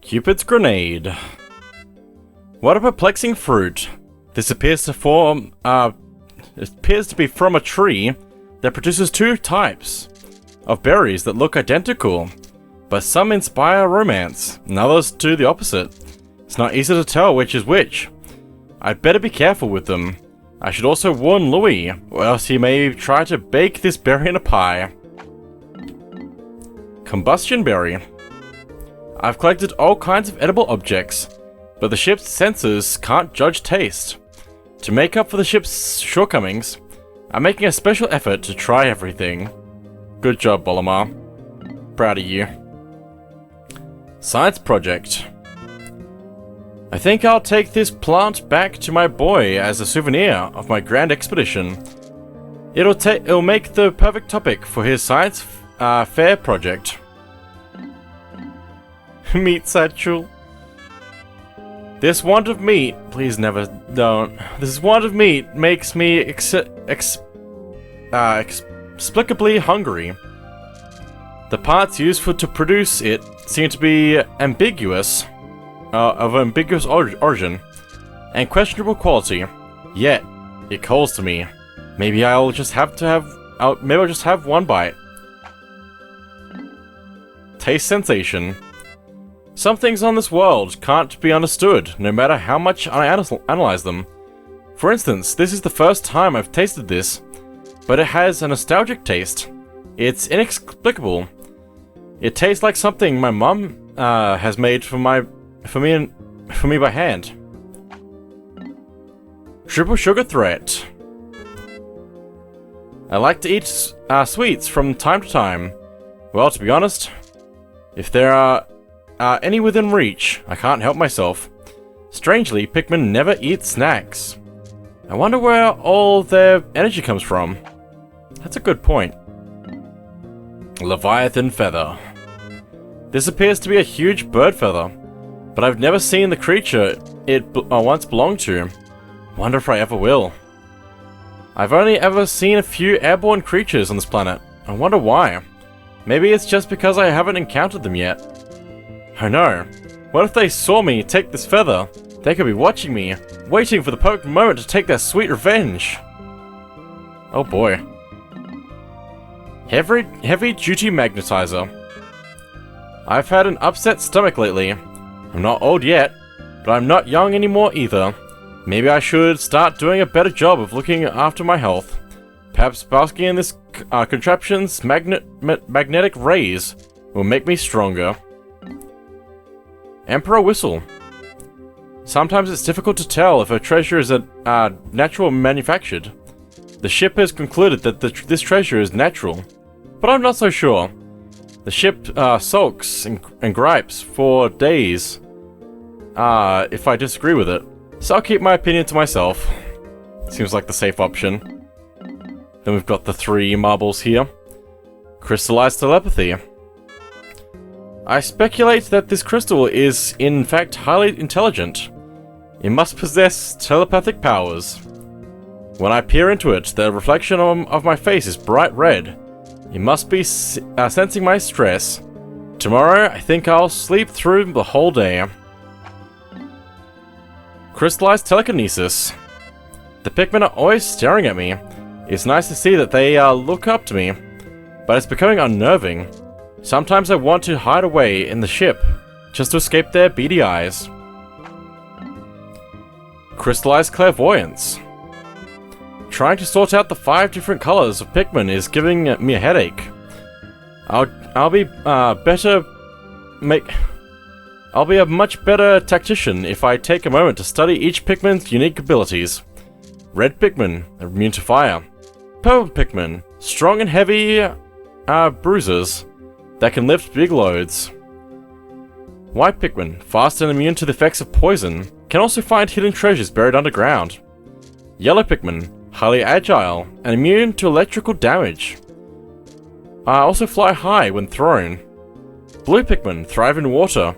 Cupid's Grenade. What a perplexing fruit. This appears to be from a tree that produces two types of berries that look identical, but some inspire romance, and others do the opposite. It's not easy to tell which is which. I'd better be careful with them. I should also warn Louis, or else he may try to bake this berry in a pie. Combustion berry. I've collected all kinds of edible objects, but the ship's sensors can't judge taste. To make up for the ship's shortcomings, I'm making a special effort to try everything. Good job, Bolimar. Proud of you. Science project. I think I'll take this plant back to my boy as a souvenir of my grand expedition. It'll make the perfect topic for his science fair project. Meat satchel. This want of meat, please never don't. This want of meat makes me inexplicably hungry. The parts used to produce it seem to be of ambiguous origin and questionable quality. Yet it calls to me. Maybe I'll just have one bite. Taste sensation. Some things on this world can't be understood, no matter how much I analyze them. For instance, this is the first time I've tasted this, but it has a nostalgic taste. It's inexplicable. It tastes like something my mum has made for me by hand. Triple sugar threat. I like to eat sweets from time to time. Well, to be honest, if there are any within reach, I can't help myself. Strangely, Pikmin never eat snacks. I wonder where all their energy comes from. That's a good point. Leviathan feather. This appears to be a huge bird feather, but I've never seen the creature it once belonged to. Wonder if I ever will. I've only ever seen a few airborne creatures on this planet. I wonder why. Maybe it's just because I haven't encountered them yet. Oh no, what if they saw me take this feather? They could be watching me, waiting for the perfect moment to take their sweet revenge. Oh boy. Heavy duty magnetizer. I've had an upset stomach lately. I'm not old yet, but I'm not young anymore either. Maybe I should start doing a better job of looking after my health. Perhaps basking in this contraption's magnetic rays will make me stronger. Emperor Whistle. Sometimes it's difficult to tell if a treasure is natural manufactured. The ship has concluded that this treasure is natural, but I'm not so sure. The ship sulks and gripes for days if I disagree with it, so I'll keep my opinion to myself. Seems like the safe option. Then we've got the 3 marbles here. Crystallized telepathy. I speculate that this crystal is, in fact, highly intelligent. It must possess telepathic powers. When I peer into it, the reflection of my face is bright red. It must be sensing my stress. Tomorrow, I think I'll sleep through the whole day. Crystallized telekinesis. The Pikmin are always staring at me. It's nice to see that they look up to me, but it's becoming unnerving. Sometimes I want to hide away in the ship, just to escape their beady eyes. Crystallized clairvoyance. Trying to sort out the 5 different colors of Pikmin is giving me a headache. I'll be a much better tactician if I take a moment to study each Pikmin's unique abilities. Red Pikmin, immune to fire. Purple Pikmin, strong and heavy bruisers that can lift big loads. White Pikmin, fast and immune to the effects of poison, can also find hidden treasures buried underground. Yellow Pikmin, highly agile and immune to electrical damage. Also fly high when thrown. Blue Pikmin thrive in water.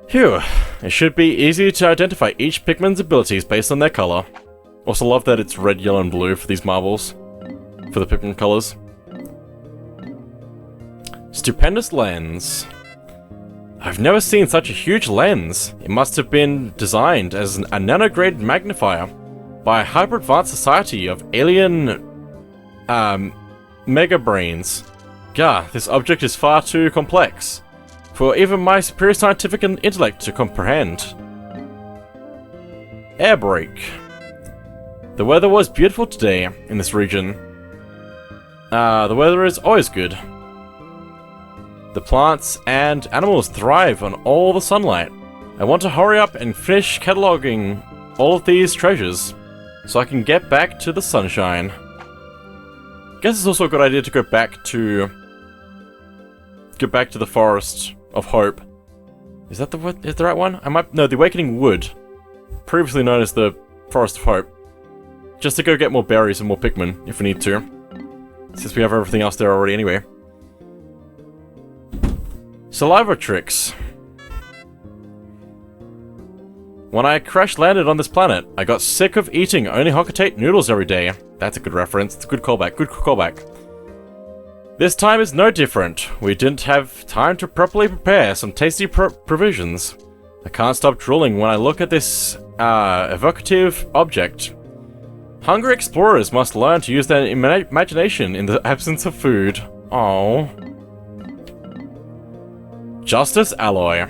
Phew, it should be easy to identify each Pikmin's abilities based on their color. Also love that it's red, yellow, and blue for these marbles. For the Pikmin colors. Stupendous lens. I've never seen such a huge lens. It must have been designed as a nanograde magnifier by a hyper-advanced society of alien mega-brains. Gah, this object is far too complex for even my superior scientific intellect to comprehend. Air brake. The weather was beautiful today in this region. The weather is always good. The plants and animals thrive on all the sunlight. I want to hurry up and finish cataloging all of these treasures so I can get back to the sunshine. Guess it's also a good idea to go back to the Forest of Hope. Is that the right one? No, the Awakening Wood, previously known as the Forest of Hope. Just to go get more berries and more Pikmin if we need to, since we have everything else there already anyway. Saliva tricks. When I crash-landed on this planet, I got sick of eating only Hocotate noodles every day. That's a good reference. It's a good callback. Good callback. This time is no different. We didn't have time to properly prepare some tasty provisions. I can't stop drooling when I look at this evocative object. Hungry explorers must learn to use their imagination in the absence of food. Aww. Justice Alloy.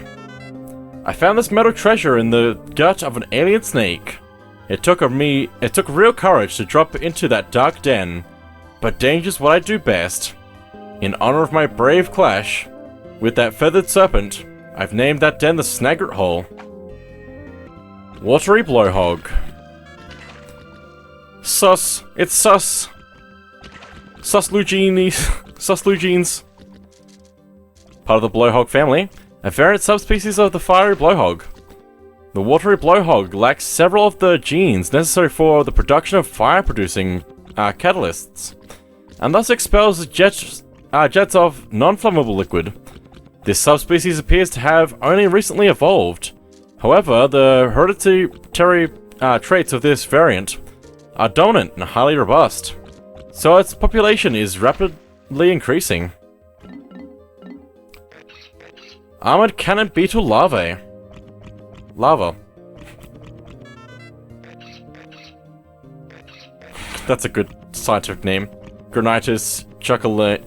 I found this metal treasure in the gut of an alien snake. It took real courage to drop into that dark den, but danger's what I do best. In honor of my brave clash with that feathered serpent, I've named that den the Snagret Hole. Watery Blowhog. Sus. It's sus. Suslugines. Part of the blowhog family, a variant subspecies of the fiery blowhog. The watery blowhog lacks several of the genes necessary for the production of fire-producing catalysts, and thus expels jets of non-flammable liquid. This subspecies appears to have only recently evolved. However, the hereditary traits of this variant are dominant and highly robust, so its population is rapidly increasing. Armored Cannon Beetle Larvae. Lava. That's a good scientific name. Granitis chuckaline.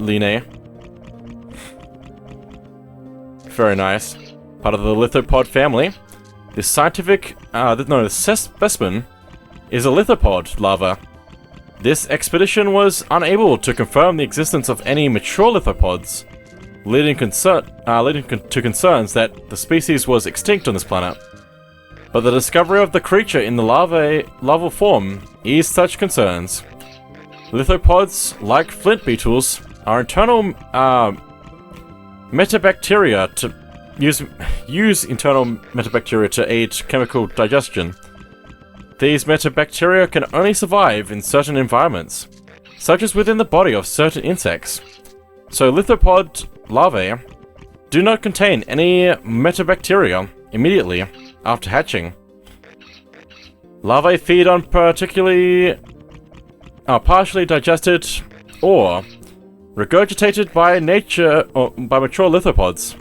Very nice. Part of the lithopod family. This scientific, specimen is a lithopod larva. This expedition was unable to confirm the existence of any mature lithopods, leading to concerns that the species was extinct on this planet. But the discovery of the creature in the larval form eased such concerns. Lithopods, like flint beetles, are internal metabacteria to use internal metabacteria to aid chemical digestion. These metabacteria can only survive in certain environments, such as within the body of certain insects. So lithopod larvae do not contain any metabacteria immediately after hatching. Larvae feed on partially digested or regurgitated by nature or by mature lithopods,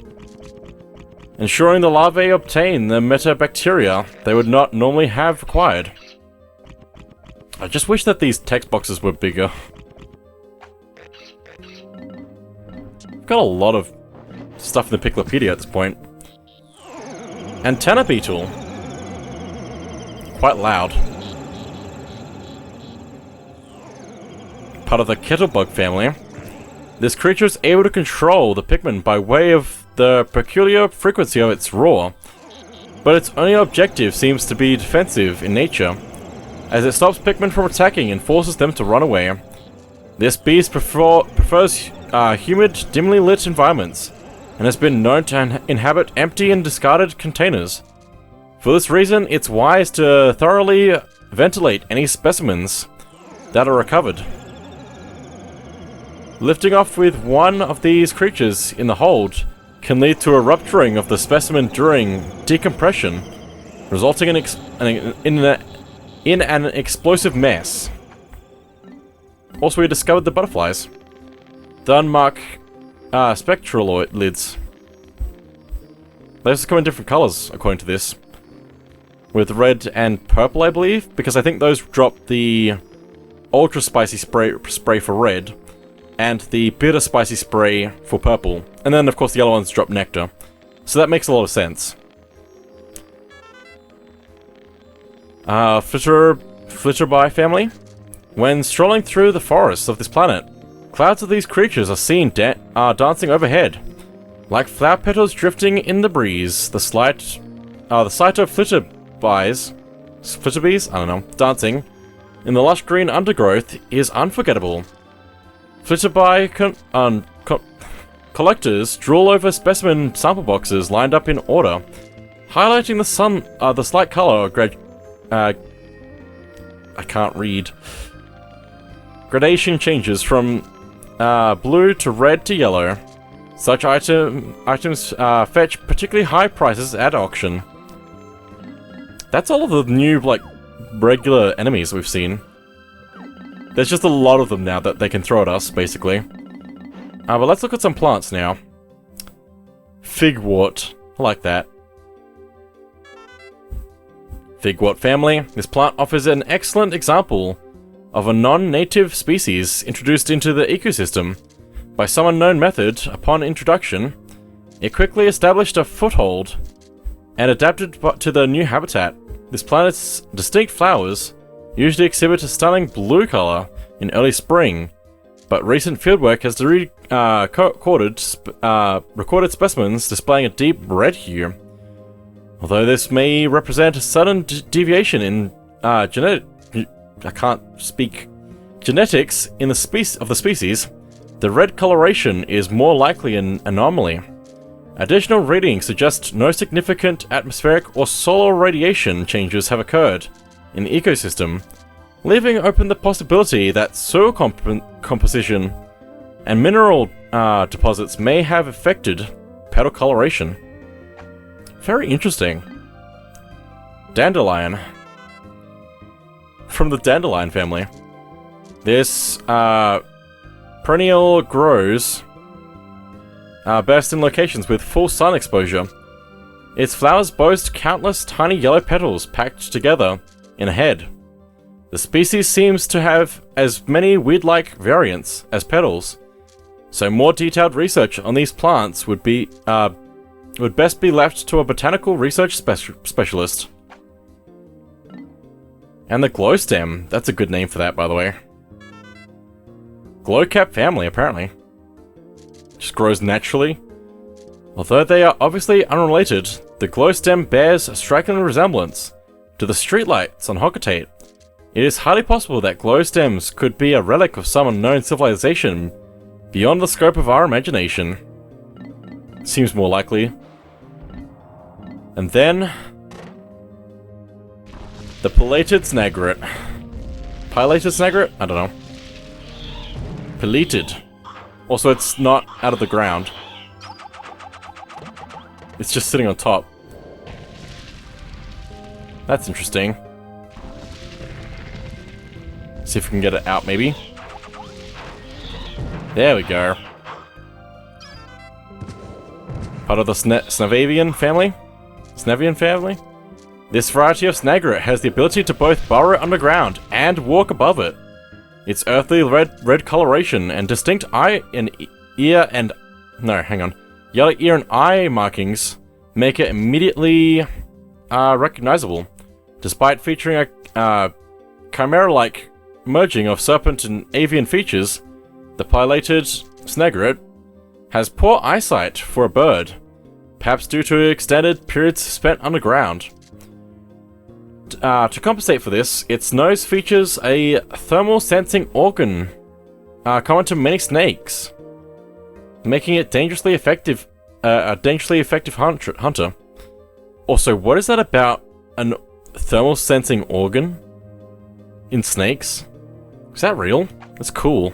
ensuring the larvae obtain the metabacteria they would not normally have acquired. I just wish that these text boxes were bigger. I've got a lot of stuff in the Piklopedia at this point. Antenna beetle. Quite loud. Part of the kettlebug family. This creature is able to control the Pikmin by way of the peculiar frequency of its roar, but its only objective seems to be defensive in nature, as it stops Pikmin from attacking and forces them to run away. This beast prefers humid, dimly lit environments, and has been known to inhabit empty and discarded containers. For this reason, it's wise to thoroughly ventilate any specimens that are recovered. Lifting off with one of these creatures in the hold can lead to a rupturing of the specimen during decompression, resulting in an explosive mess. Also, we discovered the butterflies. Dunmark spectral lids. They also come in different colors, according to this. With red and purple, I believe, because I think those drop the ultra spicy spray for red, and the bitter spicy spray for purple. And then, of course, the yellow ones drop nectar. So that makes a lot of sense. Flitterby family. When strolling through the forests of this planet, clouds of these creatures are seen dancing overhead. Like flower petals drifting in the breeze, the sight of flitterbees, I don't know, dancing in the lush green undergrowth is unforgettable. Flitterby collectors drool over specimen sample boxes lined up in order, highlighting the slight color I can't read. Gradation changes from blue to red to yellow. Such items fetch particularly high prices at auction. That's all of the new, like, regular enemies we've seen. There's just a lot of them now that they can throw at us, basically. But let's look at some plants now. Figwort. I like that. Figwort family. This plant offers an excellent example of a non-native species introduced into the ecosystem. By some unknown method, upon introduction, it quickly established a foothold and adapted to the new habitat. This plant's distinct flowers usually exhibit a stunning blue color in early spring, but recent fieldwork has recorded specimens displaying a deep red hue. Although this may represent a sudden deviation in genetics in the species, the red coloration is more likely an anomaly. Additional readings suggest no significant atmospheric or solar radiation changes have occurred in the ecosystem, leaving open the possibility that soil composition and mineral deposits may have affected petal coloration. Very interesting. Dandelion. From the dandelion family. This perennial grows best in locations with full sun exposure. Its flowers boast countless tiny yellow petals packed together in a head. The species seems to have as many weed-like variants as petals, so more detailed research on these plants would best be left to a botanical research specialist. And the glowstem, that's a good name for that, by the way. Glowcap family, apparently. Just grows naturally. Although they are obviously unrelated, the glowstem bears a striking resemblance to the streetlights on Hocotate. It is highly possible that glowstems could be a relic of some unknown civilization beyond the scope of our imagination. Seems more likely. And then the pileated snagret. Pileated snagret? I don't know. Pileated. Also, it's not out of the ground. It's just sitting on top. That's interesting. See if we can get it out, maybe. There we go. Part of the Snavian family? Snavian family? This variety of snagret has the ability to both burrow underground and walk above it. Its earthly red coloration and distinct yellow ear and eye markings make it immediately recognizable. Despite featuring a chimera-like merging of serpent and avian features, the pileated snagret has poor eyesight for a bird, perhaps due to extended periods spent underground. To compensate for this, its nose features a thermal sensing organ common to many snakes, making it a dangerously effective hunter. Also, what is that about a thermal sensing organ in snakes? Is that real? That's cool.